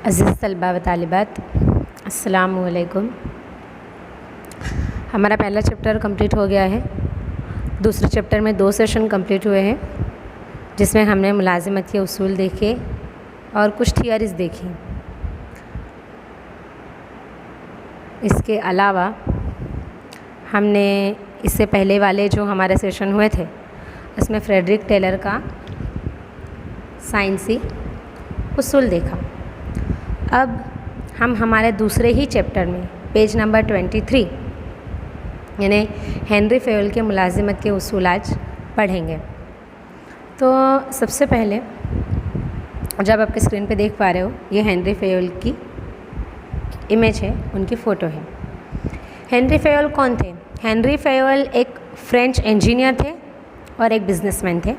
अज़ीज़ तलबा व तालिबात, अस्सलामु अलैकुम। हमारा पहला चैप्टर कंप्लीट हो गया है। दूसरे चैप्टर में 2 सेशन कंप्लीट हुए हैं, जिसमें हमने मुलाज़िमत के उसूल देखे और कुछ थियरीज़ देखी। इसके अलावा हमने इससे पहले वाले जो हमारे सेशन हुए थे, उसमें फ्रेडरिक टेलर का साइंसी उसूल देखा। अब हम हमारे दूसरे ही चैप्टर में पेज नंबर 23 यानी हेनरी फेयोल के मुलाज़िमत के उसूल आज पढ़ेंगे। तो सबसे पहले जब आपके स्क्रीन पे देख पा रहे हो, ये हेनरी फेयोल की इमेज है, उनकी फ़ोटो है। हेनरी फेयोल कौन थे? हेनरी फेयोल एक फ्रेंच इंजीनियर थे और एक बिजनेसमैन थे।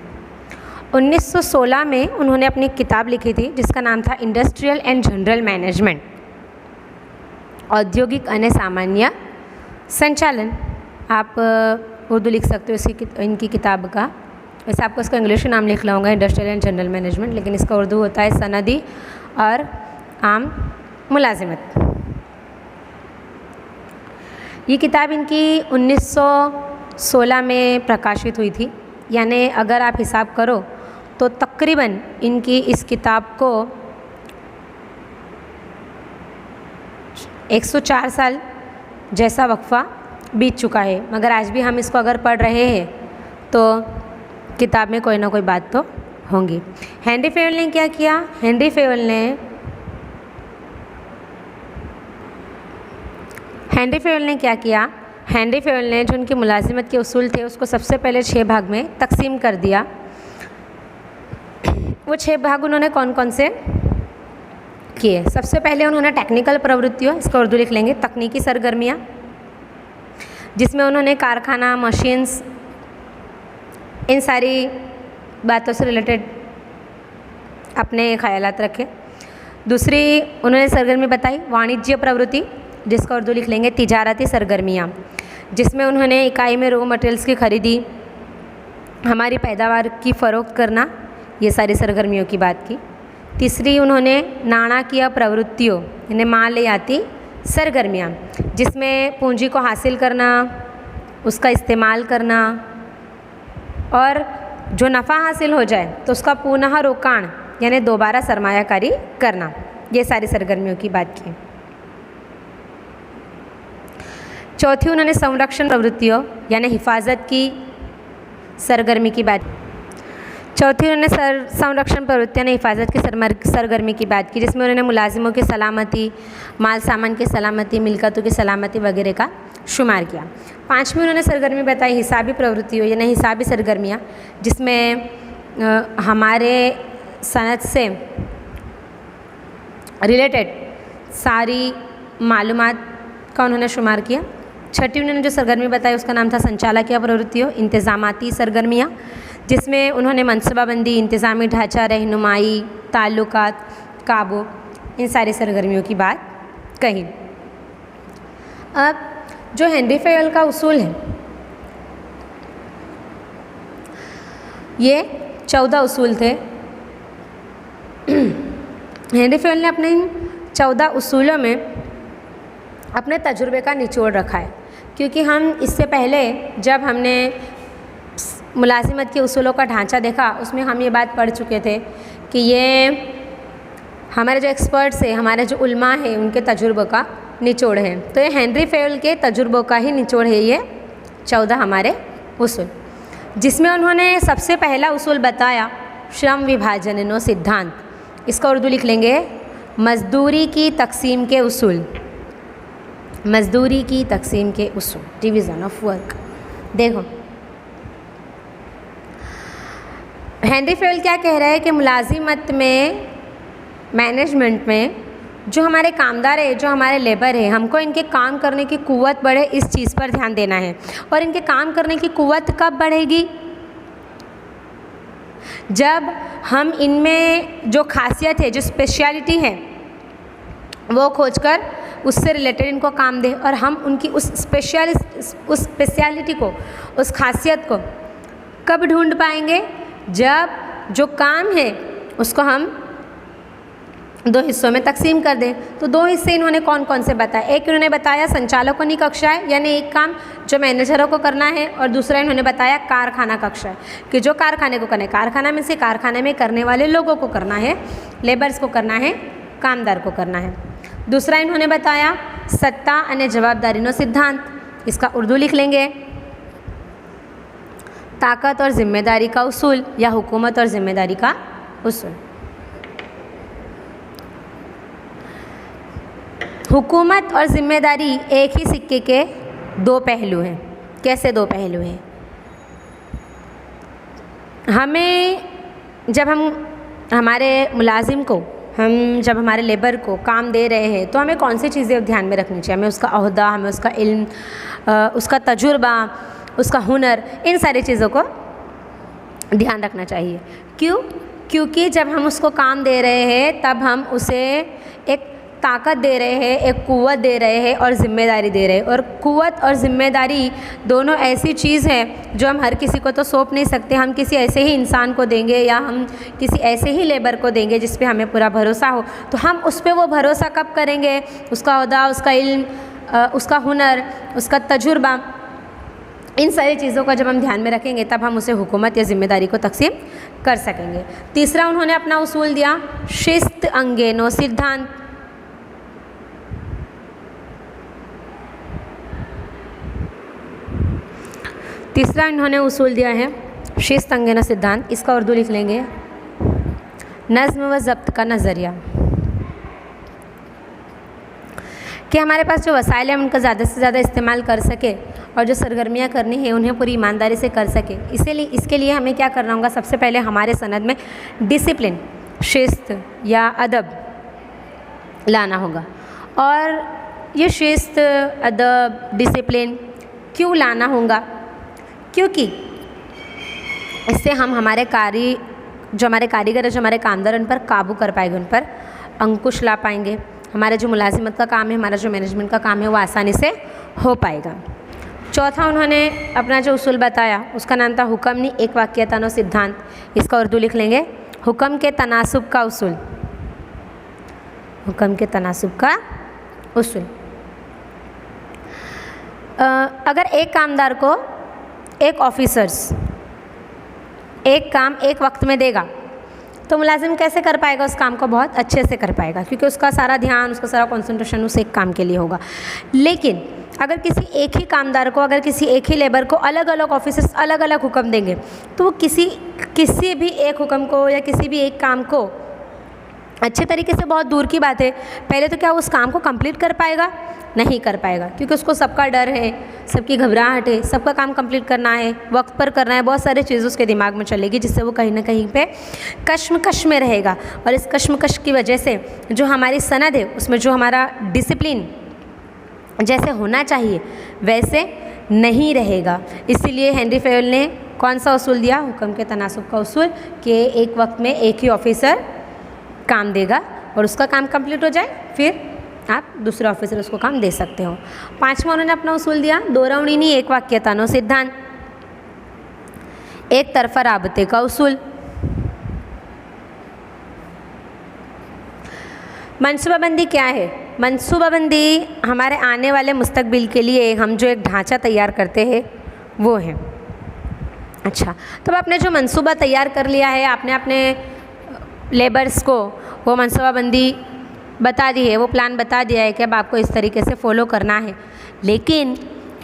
1916 में उन्होंने अपनी किताब लिखी थी जिसका नाम था इंडस्ट्रियल एंड जनरल मैनेजमेंट, औद्योगिक अन्य सामान्य संचालन। आप उर्दू लिख सकते हो इनकी किताब का। वैसे आपको इसका इंग्लिश नाम लिख लाऊंगा इंडस्ट्रियल एंड जनरल मैनेजमेंट, लेकिन इसका उर्दू होता है सनदी और आम मुलाजिमत। ये किताब इनकी 1916 में प्रकाशित हुई थी, यानी अगर आप हिसाब करो तो तकरीबन इनकी इस किताब को 104 साल जैसा वक्फ़ा बीत चुका है, मगर आज भी हम इसको अगर पढ़ रहे हैं तो किताब में कोई ना कोई बात तो होंगी। हेनरी फेयोल ने क्या किया? हेनरी फेयोल ने जो उनकी मुलाजिमत के उसूल थे उसको सबसे पहले 6 भाग में तकसीम कर दिया। वो 6 भाग उन्होंने कौन कौन से किए? सबसे पहले उन्होंने टेक्निकल प्रवृत्तियों, इसका उर्दू लिख लेंगे तकनीकी सरगर्मियाँ, जिसमें उन्होंने कारखाना, मशीन्स, इन सारी बातों से रिलेटेड अपने ख्यालात रखे। दूसरी उन्होंने सरगर्मी बताई वाणिज्य प्रवृत्ति, जिसका उर्दू लिख लेंगे तिजारती सरगर्मियाँ, जिसमें उन्होंने इकाई में रॉ मटेरियल्स की खरीदी, हमारी पैदावार की फ़रोख्त करना, ये सारी सरगर्मियों की बात की। तीसरी उन्होंने नाणाकीय प्रवृत्तियों यानी माल ले आती सरगर्मियाँ, जिसमें पूंजी को हासिल करना, उसका इस्तेमाल करना और जो नफ़ा हासिल हो जाए तो उसका पुनः रोकाण यानी दोबारा सरमायाकारी करना, ये सारी सरगर्मियों की बात की। चौथी उन्होंने संरक्षण प्रवृत्तियों यानी हिफाजत की सरगर्मी की बात। चौथी उन्होंने संरक्षण प्रवृत्ति यानी हिफाजत की सरगर्मी की बात की, जिसमें उन्होंने मुलाजिमों की सलामती, माल सामान की सलामती, मिलकतों की सलामती वगैरह का शुमार किया। पाँचवीं उन्होंने सरगर्मी बताई हिसाबी प्रवृत्तियों यानी हिसाबी सरगर्मियाँ, जिसमें हमारे सनद से रिलेटेड सारी मालूमात का उन्होंने शुमार किया। छठी उन्होंने जो सरगर्मी बताई उसका नाम था संचालकीय प्रवृत्तियों इंतज़ामाती सरगर्मियाँ, जिसमें उन्होंने मनसूबाबंदी, इंतज़ामी ढांचा, रहनुमाई, ताल्लुकात, काबू, इन सारी सरगर्मियों की बात कही। अब जो हेनरी फेयोल का उसूल है, ये 14 उसूल थे। हेनरी फेयोल ने अपने इन 14 उसूलों में अपने तजुर्बे का निचोड़ रखा है, क्योंकि हम इससे पहले जब हमने मुलाजिमत के उसूलों का ढांचा देखा उसमें हम ये बात पढ़ चुके थे कि ये हमारे जो एक्सपर्ट्स हैं, हमारे जो उल्मा हैं, उनके तजुर्बों का निचोड़ है। तो ये हेनरी फेयोल के तजुर्बों का ही निचोड़ है ये 14 हमारे उसूल, जिसमें उन्होंने सबसे पहला उसूल बताया श्रम विभाजन सिद्धांत। इसका उर्दू लिख लेंगे मजदूरी की तकसीम के उसूल, मजदूरी की तकसीम के उसूल, डिवीज़न ऑफ वर्क। देखो हेनरी फेयोल क्या कह रहा है कि मुलाजिमत में, मैनेजमेंट में जो हमारे कामदार है, जो हमारे लेबर है, हमको इनके काम करने की कुव्वत बढ़े, इस चीज़ पर ध्यान देना है। और इनके काम करने की कुव्वत कब बढ़ेगी? जब हम इनमें जो खासियत है, जो स्पेशलिटी है, वो खोजकर उससे रिलेटेड इनको काम दें, और हम उनकी उस स्पेशलिटी को, उस खासियत को कब ढूंढ पाएंगे? जब जो काम है उसको हम 2 हिस्सों में तकसीम कर दें। तो 2 हिस्से इन्होंने कौन कौन से बताए? एक इन्होंने बताया संचालकों की कक्षाएं, यानी एक काम जो मैनेजरों को करना है, और दूसरा इन्होंने बताया कारखाना कक्षाएं कि जो कारखाने को करना है, कारखाना में से कारखाने में करने वाले लोगों को करना है, लेबर्स को करना है, कामदार को करना है। दूसरा इन्होंने बताया सत्ता અને जवाबदारीનો सिद्धांत, इसका उर्दू लिख लेंगे ताकत और जिम्मेदारी का उसूल या हुकूमत और जिम्मेदारी का उसूल। हुकूमत और जिम्मेदारी एक ही सिक्के के 2 पहलू हैं। कैसे 2 पहलू हैं? हमें जब हम हमारे मुलाजिम को, हम जब हमारे लेबर को काम दे रहे हैं तो हमें कौन सी चीज़ें ध्यान में रखनी चाहिए? हमें उसका ओहदा, हमें उसका इल्म, उसका तजुर्बा, उसका हुनर, इन सारी चीज़ों को ध्यान रखना चाहिए। क्यों? क्योंकि जब हम उसको काम दे रहे हैं तब हम उसे एक ताकत दे रहे हैं, एक कुव्वत दे रहे हैं और ज़िम्मेदारी दे रहे हैं। और कुव्वत और ज़िम्मेदारी दोनों ऐसी चीज़ है जो हम हर किसी को तो सौंप नहीं सकते। हम किसी ऐसे ही इंसान को देंगे या हम किसी ऐसे ही लेबर को देंगे जिस पे हमें पूरा भरोसा हो, तो हम उस पर वो भरोसा कब करेंगे? उसका ओहदा, उसका इल्म, उसका हुनर, उसका तजुर्बा, इन सारी चीज़ों का जब हम ध्यान में रखेंगे तब हम उसे हुकूमत या ज़िम्मेदारी को तकसीम कर सकेंगे। तीसरा उन्होंने अपना उसूल दिया शिस्त अंगेनो सिद्धांत। तीसरा इन्होंने उसूल दिया है शिस्त अंगेनो सिद्धांत, इसका उर्दू लिख लेंगे नज़्म व ज़ब्त का नज़रिया। कि हमारे पास जो वसाइल हैं उनका ज़्यादा से ज़्यादा इस्तेमाल कर सके और जो सरगर्मियाँ करनी है उन्हें पूरी ईमानदारी से कर सके। इसीलिए इसके लिए हमें क्या करना होगा? सबसे पहले हमारे सनद में डिसिप्लिन, शिस्त या अदब लाना होगा। और ये शिस्त, अदब, डिसिप्लिन क्यों लाना होगा? क्योंकि इससे हम हमारे जो हमारे कारीगर है, जो हमारे कामदार, उन पर काबू कर पाएंगे, उन पर अंकुश ला पाएंगे। हमारा जो मुलाजिमत का काम है, हमारा जो मैनेजमेंट का काम है, वो आसानी से हो पाएगा। चौथा उन्होंने अपना जो उसूल बताया उसका नाम था हुक्मनी एक वाक्यतानो सिद्धांत, इसका उर्दू लिख लेंगे हुक्म के तनासुब का उसूल। हुक्म के तनासुब का उसूल। अगर एक कामदार को एक ऑफिसर्स एक काम एक वक्त में देगा तो मुलाजिम कैसे कर पाएगा? उस काम को बहुत अच्छे से कर पाएगा, क्योंकि उसका सारा ध्यान, उसका सारा कंसंट्रेशन उस एक काम के लिए होगा। लेकिन अगर किसी एक ही कामदार को, अगर किसी एक ही लेबर को अलग अलग ऑफिसर्स अलग अलग हुक्म देंगे तो वो किसी भी एक हुक्म को या किसी भी एक काम को अच्छे तरीके से, बहुत दूर की बात है, पहले तो क्या उस काम को कंप्लीट कर पाएगा? नहीं कर पाएगा, क्योंकि उसको सबका डर है, सबकी घबराहट है, सबका काम कंप्लीट करना है, वक्त पर करना है, बहुत सारी चीज़ें उसके दिमाग में चलेगी, जिससे वो कहीं ना कहीं पे कश्मकश में रहेगा। और इस कश्मकश की वजह से जो हमारी सनद है उसमें जो हमारा डिसिप्लिन जैसे होना चाहिए वैसे नहीं रहेगा। इसीलिए हेनरी फेयल ने कौन सा उसूल दिया? हुक्म के तनासुब का उसूल, कि एक वक्त में एक ही ऑफिसर काम देगा और उसका काम कंप्लीट हो जाए, फिर आप दूसरे ऑफिसर उसको काम दे सकते हो। पांचवा उन्होंने अपना उसूल दिया दोरावणी एक वाक्यतानो सिद्धांत, एक तरफा राबते का उसूल। मनसूबाबंदी क्या है? मनसूबाबंदी हमारे आने वाले मुस्तकबिल के लिए हम जो एक ढांचा तैयार करते हैं वो है। अच्छा, तो आपने जो मनसूबा तैयार कर लिया है, आपने अपने लेबर्स को वो मनसूबाबंदी बता दी है, वो प्लान बता दिया है कि अब आपको इस तरीके से फॉलो करना है। लेकिन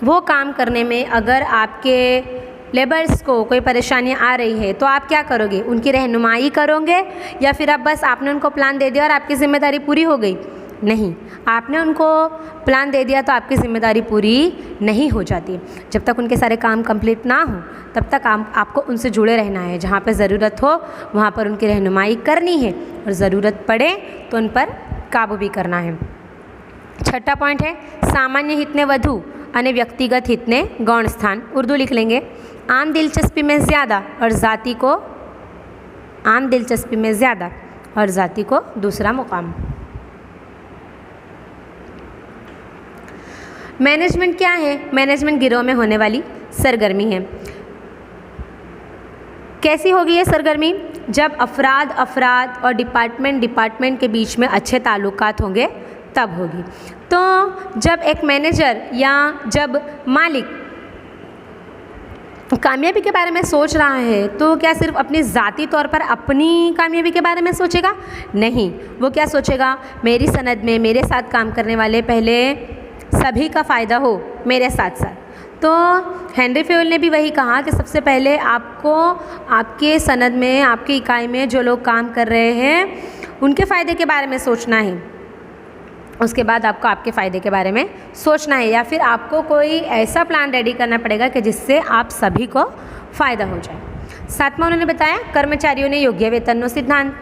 वो काम करने में अगर आपके लेबर्स को कोई परेशानियाँ आ रही है तो आप क्या करोगे? उनकी रहनुमाई करोगे या फिर आप बस आपने उनको प्लान दे दिया और आपकी ज़िम्मेदारी पूरी हो गई? नहीं, आपने उनको प्लान दे दिया तो आपकी ज़िम्मेदारी पूरी नहीं हो जाती। जब तक उनके सारे काम कंप्लीट ना हो तब तक आपको उनसे जुड़े रहना है। जहाँ पर ज़रूरत हो वहाँ पर उनकी रहनुमाई करनी है और ज़रूरत पड़े तो उन पर काबू भी करना है। छठा पॉइंट है सामान्य हित ने वधु અને व्यक्तिगत हित ने गौण स्थान। उर्दू लिख लेंगे आम दिलचस्पी में ज़्यादा और ज़ाती को आम दिलचस्पी में ज़्यादा और ज़ाती को दूसरा मुकाम। मैनेजमेंट क्या है? मैनेजमेंट गिरोह में होने वाली सरगर्मी है। कैसी होगी ये सरगर्मी? जब अफराद अफराद और डिपार्टमेंट डिपार्टमेंट के बीच में अच्छे ताल्लुकात होंगे तब होगी। तो जब एक मैनेजर या जब मालिक कामयाबी के बारे में सोच रहा है तो क्या सिर्फ अपनी ज़ाती तौर पर अपनी कामयाबी के बारे में सोचेगा? नहीं, वो क्या सोचेगा, मेरी सनद में मेरे साथ काम करने वाले पहले सभी का फ़ायदा हो मेरे साथ साथ। तो हेनरी फ्यूल ने भी वही कहा कि सबसे पहले आपको आपके सनद में, आपकी इकाई में जो लोग काम कर रहे हैं उनके फ़ायदे के बारे में सोचना है, उसके बाद आपको आपके फ़ायदे के बारे में सोचना है, या फिर आपको कोई ऐसा प्लान रेडी करना पड़ेगा कि जिससे आप सभी को फ़ायदा हो जाए। साथ में उन्होंने बताया कर्मचारियों ने योग्य वेतन सिद्धांत,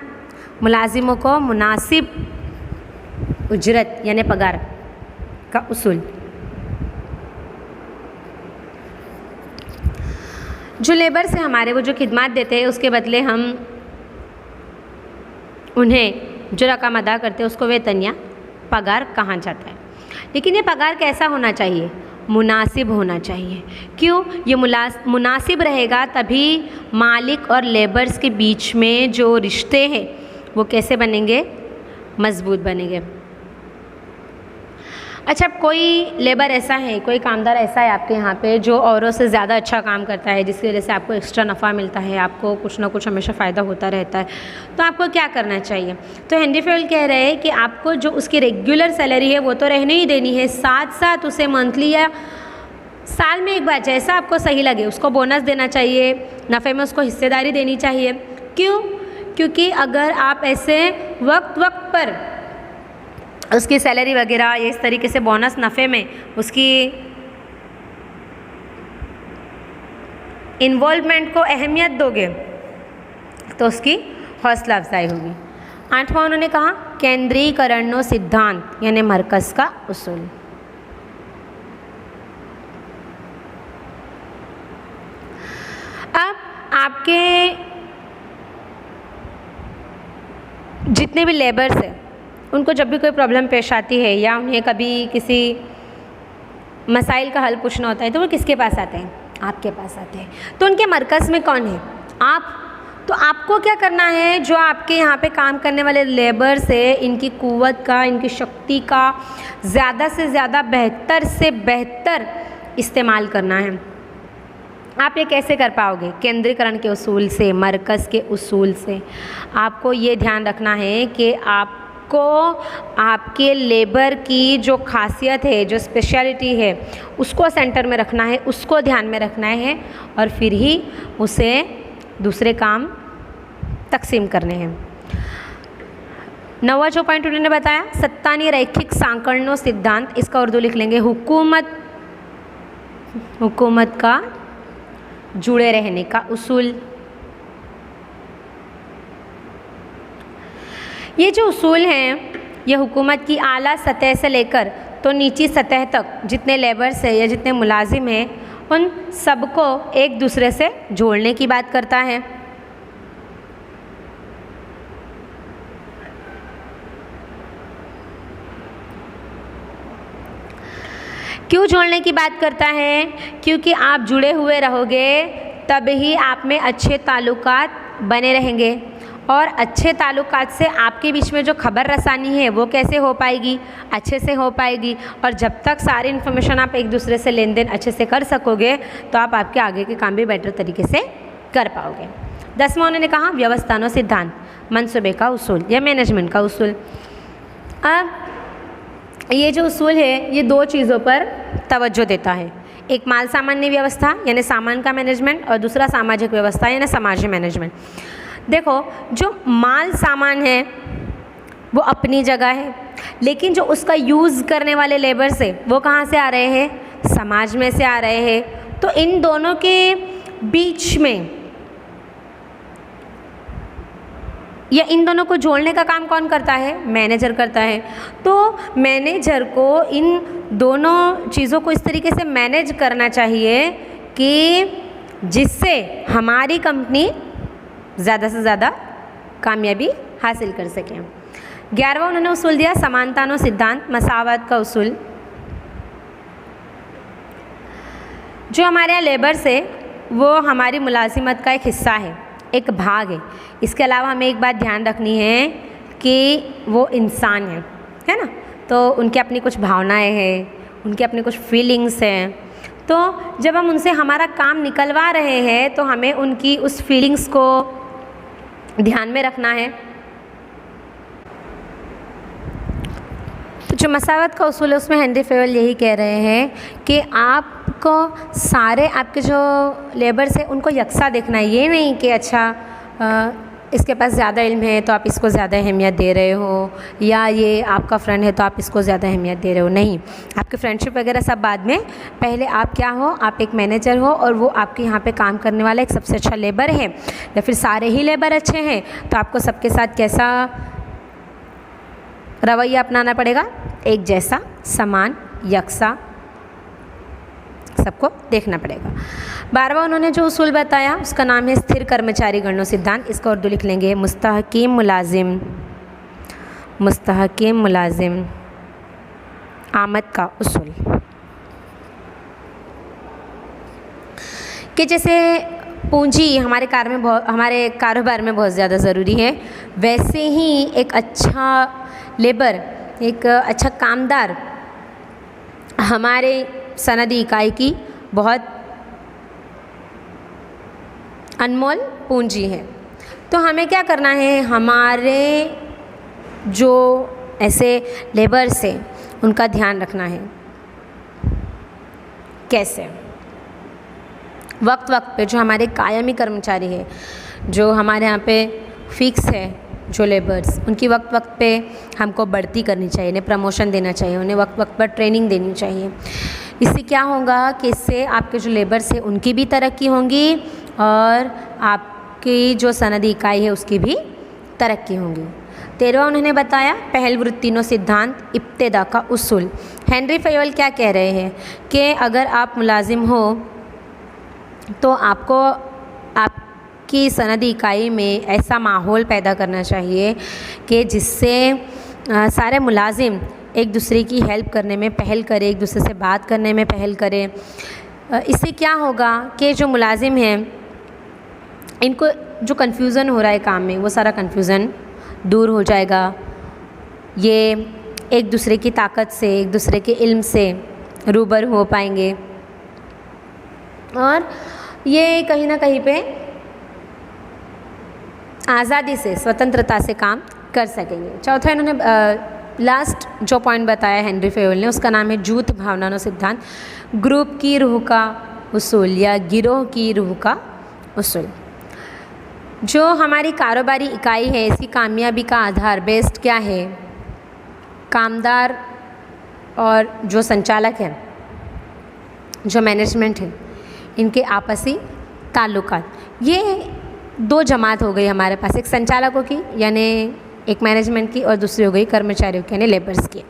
मुलाजिमों को मुनासिब उजरत यानी पगार का उसूल। जो लेबर से हमारे वो जो खिदमत देते हैं उसके बदले हम उन्हें जो रकम अदा करते हैं उसको वेतन या पगार कहा जाता है। लेकिन ये पगार कैसा होना चाहिए? मुनासिब होना चाहिए। क्यों? ये मुनासिब रहेगा तभी मालिक और लेबर्स के बीच में जो रिश्ते हैं वो कैसे बनेंगे? मजबूत बनेंगे। अच्छा, कोई लेबर ऐसा है, कोई कामदार ऐसा है आपके यहाँ पे जो औरों से ज़्यादा अच्छा काम करता है, जिसकी वजह से आपको एक्स्ट्रा नफ़ा मिलता है, आपको कुछ ना कुछ हमेशा फ़ायदा होता रहता है, तो आपको क्या करना चाहिए? तो हेनरी फ्यूल कह रहे हैं कि आपको जो उसकी रेगुलर सैलरी है वो तो रहने ही देनी है, साथ साथ उसे मंथली या साल में एक बार जैसा आपको सही लगे उसको बोनस देना चाहिए, नफ़े में उसको हिस्सेदारी देनी चाहिए। क्यों? क्योंकि अगर आप ऐसे वक्त वक्त पर उसकी सैलरी वगैरह या इस तरीके से बोनस नफ़े में उसकी इन्वॉल्वमेंट को अहमियत दोगे तो उसकी हौसला अफजाई होगी। 8वां उन्होंने कहा केंद्रीकरण सिद्धांत यानी मरकज़ का उसूल। अब आपके जितने भी लेबर्स हैं उनको जब भी कोई प्रॉब्लम पेश आती है या उन्हें कभी किसी मसाइल का हल पूछना होता है तो वो किसके पास आते हैं? आपके पास आते हैं। तो उनके मरकज़ में कौन है? आप। तो आपको क्या करना है, जो आपके यहाँ पे काम करने वाले लेबर्स है इनकी कुव्वत का, इनकी शक्ति का ज़्यादा से ज़्यादा बेहतर से बेहतर इस्तेमाल करना है। आप ये कैसे कर पाओगे? केंद्रीकरण के उसूल से, मरकज़ के उसूल से। आपको ये ध्यान रखना है कि आपको आपके लेबर की जो खासियत है, जो स्पेशलिटी है उसको सेंटर में रखना है, उसको ध्यान में रखना है और फिर ही उसे दूसरे काम तकसीम करने हैं। 9वां जो पॉइंट उन्होंने बताया सत्तानी रैखिक सांकड़नो सिद्धांत, इसका उर्दू लिख लेंगे हुकूमत का जुड़े रहने का उसूल। ये जो उसूल हैं ये हुकूमत की आला सतह से लेकर तो नीची सतह तक जितने लेबर्स हैं या जितने मुलाजिम हैं उन सबको एक दूसरे से जोड़ने की बात करता है। क्यों जोड़ने की बात करता है? क्योंकि आप जुड़े हुए रहोगे तभी आप में अच्छे ताल्लुकात बने रहेंगे और अच्छे ताल्लुकात से आपके बीच में जो खबर रसानी है वो कैसे हो पाएगी? अच्छे से हो पाएगी। और जब तक सारी इन्फॉर्मेशन आप एक दूसरे से लेन देन अच्छे से कर सकोगे तो आप आपके आगे के काम भी बेटर तरीके से कर पाओगे। 10वां उन्होंने कहा व्यवस्थानो सिद्धांत, मनसूबे का उसूल या मैनेजमेंट का उसूल। अब ये जो उसूल है ये 2 चीज़ों पर तवज्जो देता है, एक माल सामान्य व्यवस्था यानी सामान का मैनेजमेंट और दूसरा सामाजिक व्यवस्था यानी समाज मैनेजमेंट। देखो, जो माल सामान है वो अपनी जगह है, लेकिन जो उसका यूज़ करने वाले लेबर्स है वो कहाँ से आ रहे हैं? समाज में से आ रहे हैं। तो इन दोनों के बीच में या इन दोनों को जोड़ने का काम कौन करता है? मैनेजर करता है। तो मैनेजर को इन दोनों चीज़ों को इस तरीके से मैनेज करना चाहिए कि जिससे हमारी कंपनी ज़्यादा से ज़्यादा कामयाबी हासिल कर सकें। 11वां उन्होंने उसूल दिया समानतानो सिद्धांत, मसावत का उसूल। जो हमारे यहाँ लेबर्स है वो हमारी मुलाजिमत का एक हिस्सा है, एक भाग है। इसके अलावा हमें एक बात ध्यान रखनी है कि वो इंसान है ना, तो उनकी अपनी कुछ भावनाएं हैं, उनकी अपनी कुछ फीलिंग्स हैं। तो जब हम उनसे हमारा काम निकलवा रहे हैं तो हमें उनकी उस फीलिंग्स को ध्यान में रखना है। तो जो मसावत का उसूल है उसमें हेनरी फेवल यही कह रहे हैं कि आपको सारे आपके जो लेबर्स हैं उनको यकसा देखना है। ये नहीं कि अच्छा इसके पास ज़्यादा इल्म है तो आप इसको ज़्यादा अहमियत दे रहे हो, या ये आपका फ्रेंड है तो आप इसको ज़्यादा अहमियत दे रहे हो। नहीं, आपके फ्रेंडशिप वगैरह सब बाद में, पहले आप क्या हो, आप एक मैनेजर हो और वो आपके यहाँ पे काम करने वाला एक सबसे अच्छा लेबर है, या फिर सारे ही लेबर अच्छे हैं तो आपको सबके साथ कैसा रवैया अपनाना पड़ेगा, एक जैसा, समान, यकसा, सबको देखना पड़ेगा। 12वां उन्होंने जो उसूल बताया उसका नाम है स्थिर कर्मचारी गणना सिद्धांत। इसका उर्दू लिख लेंगे मुस्तहकीम मुलाजिम आमद का उसूल। कि जैसे पूंजी हमारे कारोबार में बहुत ज़्यादा ज़रूरी है, वैसे ही एक अच्छा लेबर, एक अच्छा कामदार हमारे सनदी इकाई की बहुत अनमोल पूंजी है। तो हमें क्या करना है, हमारे जो ऐसे लेबर्स हैं उनका ध्यान रखना है। कैसे? वक्त वक्त पे जो हमारे कायमी कर्मचारी है, जो हमारे यहाँ पे फिक्स है जो लेबर्स, उनकी वक्त वक्त पे हमको बढ़ती करनी चाहिए, उन्हें प्रमोशन देना चाहिए, उन्हें वक्त वक्त पर ट्रेनिंग देनी चाहिए। इससे क्या होगा कि इससे आपके जो लेबर्स है उनकी भी तरक्की होगी और आपकी जो सनदी इकाई है उसकी भी तरक्की होगी। 13वां उन्होंने बताया पहल वृत्तिनो सिद्धांत इब्तिदा का उसूल। हेनरी फेवल क्या कह रहे हैं कि अगर आप मुलाजिम हो तो आपको आपकी सनदी इकाई में ऐसा माहौल पैदा करना चाहिए कि जिससे सारे मुलाजिम एक दूसरे की हेल्प करने में पहल करें, एक दूसरे से बात करने में पहल करें। इससे क्या होगा कि जो मुलाजिम हैं इनको जो कन्फ्यूज़न हो रहा है काम में, वो सारा कन्फ्यूज़न दूर हो जाएगा। ये एक दूसरे की ताकत से, एक दूसरे के इल्म से रूबरू हो पाएंगे और ये कहीं ना कहीं पे आज़ादी से, स्वतंत्रता से काम कर सकेंगे। चौथा इन्होंने लास्ट जो पॉइंट बताया हेनरी फेवल ने उसका नाम है जूथ भावनानो सिद्धांत, ग्रुप की रूह का उसूल या गिरोह की रूह का उसूल। जो हमारी कारोबारी इकाई है इसकी कामयाबी का आधार बेस्ड क्या है, कामदार और जो संचालक है, जो मैनेजमेंट है, इनके आपसी ताल्लुकात। ये दो जमात हो गई हमारे पास, एक संचालकों की यानी एक मैनेजमेंट की और दूसरी हो गई कर्मचारियों की यानी लेबर्स की।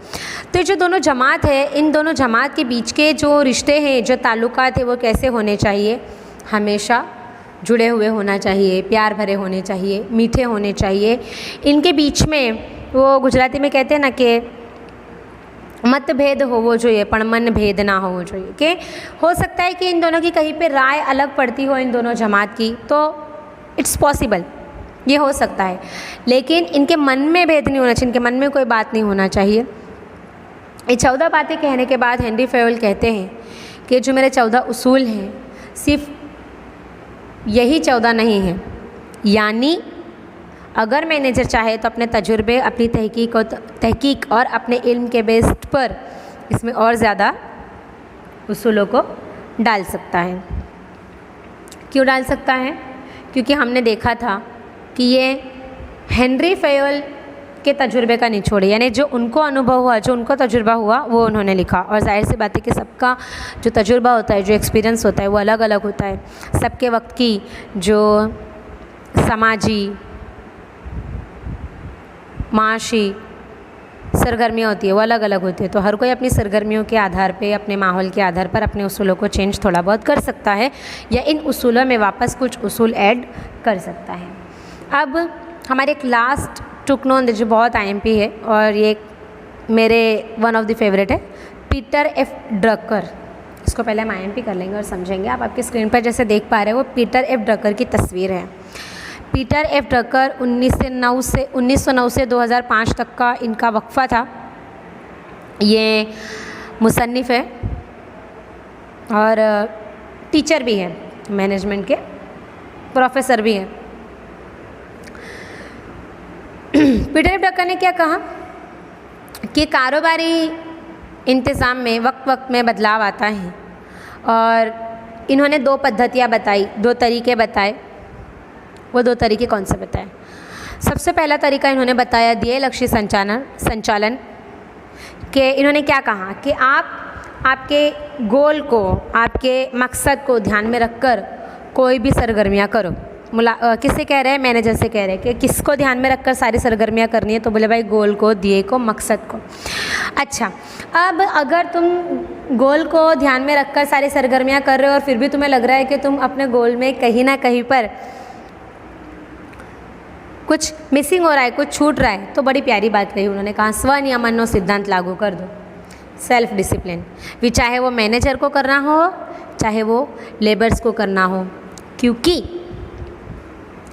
तो जो दोनों जमात है, इन दोनों जमात के बीच के जो रिश्ते हैं, जो ताल्लुकात है, वो कैसे होने चाहिए, हमेशा जुड़े हुए होना चाहिए, प्यार भरे होने चाहिए, मीठे होने चाहिए। इनके बीच में वो गुजराती में कहते हैं ना कि मतभेद होवो જોઈએ પણ मन भेद ना होवो જોઈએ। कि हो सकता है कि इन दोनों की कहीं पे राय अलग पड़ती हो इन दोनों जमात की, तो इट्स पॉसिबल, ये हो सकता है, लेकिन इनके मन में भेद नहीं होना चाहिए, इनके मन में कोई बात नहीं होना चाहिए। ये 14 बातें कहने के बाद हेनरी फेवल कहते हैं कि जो मेरे 14 उसूल हैं सिर्फ यही 14 नहीं हैं, यानी अगर मैनेजर चाहे तो अपने तजुर्बे, अपनी तहकीक और अपने इल्म के बेस पर इसमें और ज़्यादा उसूलों को डाल सकता है। क्यों डाल सकता है? क्योंकि हमने देखा था कि ये हेनरी फेवल के तजुर्बे का निचोड़ है, यानी जो उनको अनुभव हुआ, जो उनको तजुर्बा हुआ वो उन्होंने लिखा। और जाहिर सी बात है कि सबका जो तजुर्बा होता है, जो एक्सपीरियंस होता है वो अलग अलग होता है। सबके वक्त की जो समाजी माशी सरगर्मियाँ होती है वो अलग अलग होती है। तो हर कोई अपनी सरगर्मियों के आधार पे, अपने माहौल के आधार पर अपने उसूलों को चेंज थोड़ा बहुत कर सकता है या इन उसूलों में वापस कुछ उसूल ऐड कर सकता है। अब हमारे एक लास्ट टुक नोन जो बहुत आईएमपी है और ये मेरे वन ऑफ द फेवरेट है, पीटर एफ ड्रकर। इसको पहले हम आईएमपी कर लेंगे और समझेंगे। आप आपकी स्क्रीन पर जैसे देख पा रहे हो वो पीटर एफ ड्रकर की तस्वीर है। पीटर एफ ड्रकर 1909 से 2005 तक का इनका वक्फा था। ये मुसन्निफ़ है और टीचर भी है, मैनेजमेंट के प्रोफेसर भी हैं। पीटर एफ ड्रकर ने क्या कहा कि कारोबारी इंतज़ाम में वक्त वक्त में बदलाव आता है और इन्होंने 2 पद्धतियाँ बताई, 2 तरीके बताए। वो 2 तरीके कौन से बताए? सबसे पहला तरीका इन्होंने बताया ध्येय लक्ष्य संचालन के इन्होंने क्या कहा कि आप आपके गोल को, आपके मकसद को ध्यान में रखकर कोई भी सरगर्मियाँ करो। किससे कह रहे हैं? मैनेजर से कह रहे हैं कि किसको ध्यान में रखकर सारी सरगर्मियाँ करनी है? तो बोले भाई गोल को, ध्येय को, मकसद को। अच्छा, अब अगर तुम गोल को ध्यान में रखकर सारी सरगर्मियाँ कर रहे हो और फिर भी तुम्हें लग रहा है कि तुम अपने गोल में कहीं ना कहीं पर कुछ मिसिंग हो रहा है, कुछ छूट रहा है, तो बड़ी प्यारी बात कही उन्होंने, कहा स्वनियमन सिद्धांत लागू कर दो, सेल्फ डिसिप्लिन। भी चाहे वो मैनेजर को करना हो, चाहे वो लेबर्स को करना हो, क्योंकि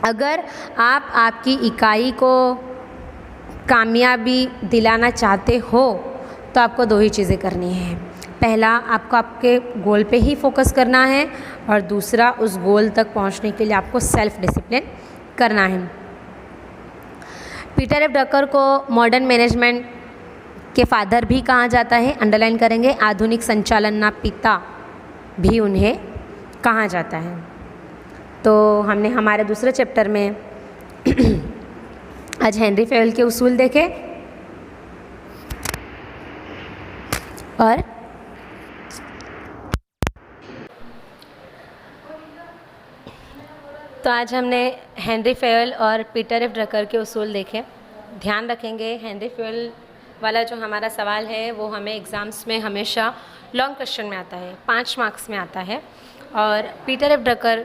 अगर आप आपकी इकाई को कामयाबी दिलाना चाहते हो तो आपको 2 ही चीज़ें करनी है। पहला, आपको आपके गोल पे ही फोकस करना है और दूसरा, उस गोल तक पहुंचने के लिए आपको सेल्फ डिसिप्लिन करना है। पीटर एफ ड्रकर को मॉडर्न मैनेजमेंट के फादर भी कहा जाता है, अंडरलाइन करेंगे। आधुनिक संचालन पिता भी उन्हें कहा जाता है। तो हमने हमारे दूसरे चैप्टर में आज हेनरी फेयल के उसूल देखे और तो आज हमने हेनरी फेयल और पीटर एफ ड्रकर के उसूल देखे। ध्यान रखेंगे, हेनरी फेयल वाला जो हमारा सवाल है वो हमें एग्ज़ाम्स में हमेशा लॉन्ग क्वेश्चन में आता है, 5 मार्क्स में आता है, और पीटर एफ ड्रकर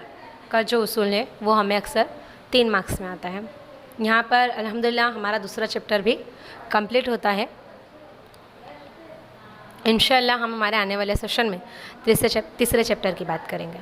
का जो उसूल है वो हमें अक्सर 3 मार्क्स में आता है। यहाँ पर अल्हम्दुलिल्लाह हमारा दूसरा चैप्टर भी कंप्लीट होता है। इंशाअल्लाह हम हमारे आने वाले सेशन में तीसरे चैप्टर की बात करेंगे।